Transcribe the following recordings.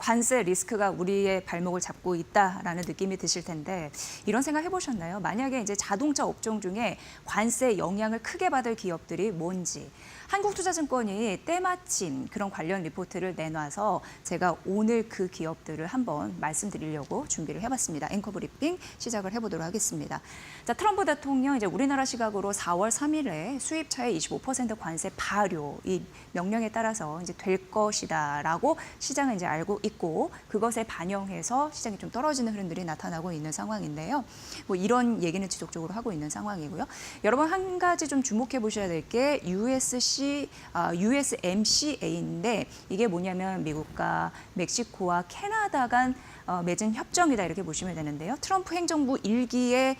관세 리스크가 우리의 발목을 잡고 있다라는 느낌이 드실 텐데 이런 생각 해보셨나요? 만약에 이제 자동차 업종 중에 관세 영향을 크게 받을 기업들이 뭔지 한국투자증권이 때마침 그런 관련 리포트를 내놔서 제가 오늘 그 기업들을 한번 말씀드리려고 준비를 해봤습니다. 앵커 브리핑 시작을 해보도록 하겠습니다. 자, 트럼프 대통령 이제 우리나라 시각으로 4월 3일에 수입차의 25% 관세 발효 이 명령에 따라서 이제 될 것이다라고 시장은 이제 알고 있고 그것에 반영해서 시장이 좀 떨어지는 흐름들이 나타나고 있는 상황인데요. 뭐 이런 얘기는 지속적으로 하고 있는 상황이고요. 여러분 한 가지 좀 주목해 보셔야 될 게 USMCA인데 이게 뭐냐면 미국과 멕시코와 캐나다 간 맺은 협정이다 이렇게 보시면 되는데요. 트럼프 행정부 1기에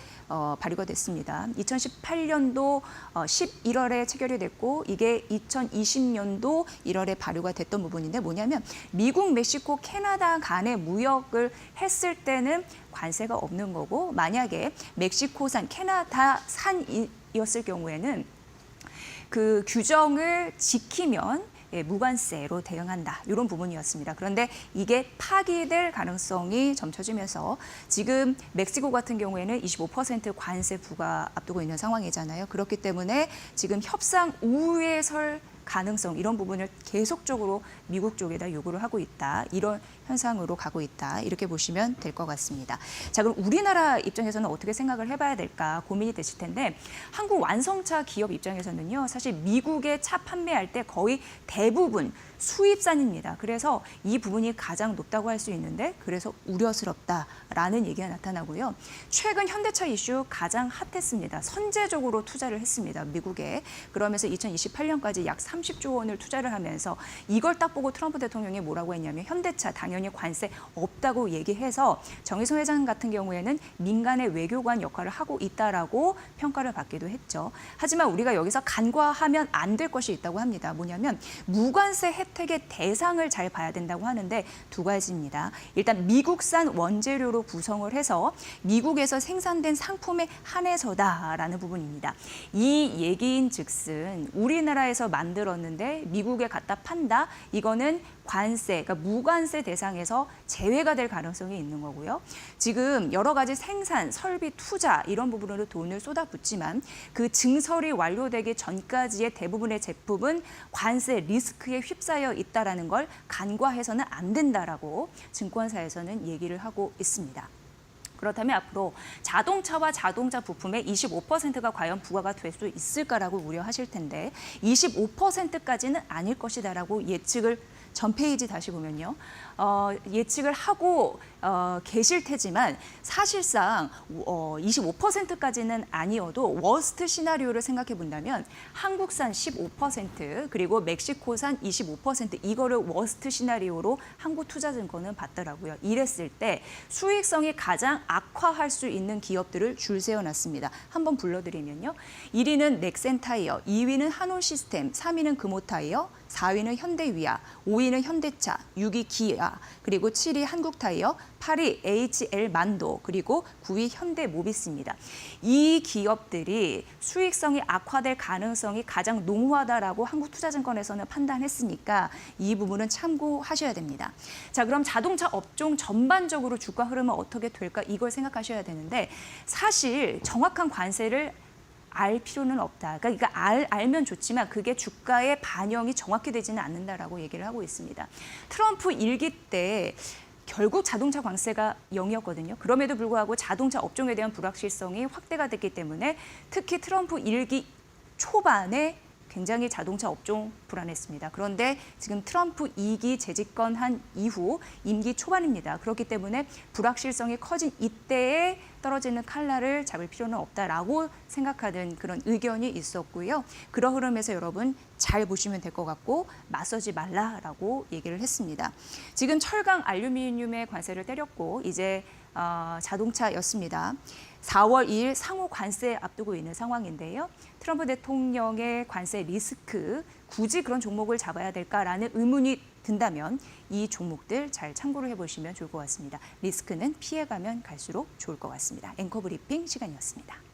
발의가 됐습니다. 2018년도 11월에 체결이 됐고 이게 2020년도 1월에 발효가 됐던 부분인데 뭐냐면 미국, 멕시코, 캐나다 간의 무역을 했을 때는 관세가 없는 거고 만약에 멕시코산, 캐나다산이었을 경우에는 그 규정을 지키면 무관세로 대응한다. 이런 부분이었습니다. 그런데 이게 파기될 가능성이 점쳐지면서 지금 멕시코 같은 경우에는 25% 관세 부과 앞두고 있는 상황이잖아요. 그렇기 때문에 지금 협상 우위에 설 가능성 이런 부분을 계속적으로 미국 쪽에다 요구를 하고 있다. 이런 현상으로 가고 있다. 이렇게 보시면 될 것 같습니다. 자, 그럼 우리나라 입장에서는 어떻게 생각을 해봐야 될까 고민이 되실 텐데 한국 완성차 기업 입장에서는요. 사실 미국에 차 판매할 때 거의 대부분 수입산입니다. 그래서 이 부분이 가장 높다고 할 수 있는데 그래서 우려스럽다라는 얘기가 나타나고요. 최근 현대차 이슈 가장 핫했습니다. 선제적으로 투자를 했습니다. 미국에. 그러면서 2028년까지 약 30조 원을 투자를 하면서 이걸 딱 보고 트럼프 대통령이 뭐라고 했냐면 현대차 당연히 관세 없다고 얘기해서 정의성 회장 같은 경우에는 민간의 외교관 역할을 하고 있다라고 평가를 받기도 했죠. 하지만 우리가 여기서 간과하면 안 될 것이 있다고 합니다. 뭐냐면 무관세 혜택의 대상을 잘 봐야 된다고 하는데 두 가지입니다. 일단 미국산 원재료로 구성을 해서 미국에서 생산된 상품에 한해서다라는 부분입니다. 이 얘기인 즉슨 우리나라에서 만들었는데 미국에 갖다 판다. 이거는 관세, 그러니까 무관세 대상에서 제외가 될 가능성이 있는 거고요. 지금 여러 가지 생산, 설비, 투자 이런 부분으로 돈을 쏟아붓지만 그 증설이 완료되기 전까지의 대부분의 제품은 관세 리스크에 휩싸여 있다라는 걸 간과해서는 안 된다라고 증권사에서는 얘기를 하고 있습니다. 그렇다면 앞으로 자동차와 자동차 부품의 25%가 과연 부과가 될 수 있을까라고 우려하실 텐데 25%까지는 아닐 것이다라고 예측을 전 페이지 다시 보면요. 예측을 하고 계실 테지만 사실상 25%까지는 아니어도 워스트 시나리오를 생각해 본다면 한국산 15% 그리고 멕시코산 25% 이거를 워스트 시나리오로 한국투자증권은 봤더라고요. 이랬을 때 수익성이 가장 악화할 수 있는 기업들을 줄 세워놨습니다. 한번 불러드리면요. 1위는 넥센타이어, 2위는 한올시스템, 3위는 금호타이어, 4위는 현대위아, 5위는 현대차, 6위 기아, 그리고 7위 한국타이어, 8위 HL만도, 그리고 9위 현대모비스입니다. 이 기업들이 수익성이 악화될 가능성이 가장 농후하다라고 한국투자증권에서는 판단했으니까 이 부분은 참고하셔야 됩니다. 자, 그럼 자동차 업종 전반적으로 주가 흐름은 어떻게 될까 이걸 생각하셔야 되는데 사실 정확한 관세를 알 필요는 없다. 그러니까 알면 좋지만 그게 주가에 반영이 정확히 되지는 않는다라고 얘기를 하고 있습니다. 트럼프 1기 때 결국 자동차 관세가 0이었거든요. 그럼에도 불구하고 자동차 업종에 대한 불확실성이 확대가 됐기 때문에 특히 트럼프 1기 초반에 굉장히 자동차 업종 불안했습니다. 그런데 지금 트럼프 2기 재집권한 이후 임기 초반입니다. 그렇기 때문에 불확실성이 커진 이때에 떨어지는 칼날을 잡을 필요는 없다라고 생각하는 그런 의견이 있었고요. 그런 흐름에서 여러분 잘 보시면 될 것 같고 맞서지 말라라고 얘기를 했습니다. 지금 철강, 알루미늄의 관세를 때렸고 이제 자동차였습니다. 4월 2일 상호 관세 앞두고 있는 상황인데요. 트럼프 대통령의 관세 리스크, 굳이 그런 종목을 잡아야 될까라는 의문이 든다면 이 종목들 잘 참고를 해보시면 좋을 것 같습니다. 리스크는 피해가면 갈수록 좋을 것 같습니다. 앵커 브리핑 시간이었습니다.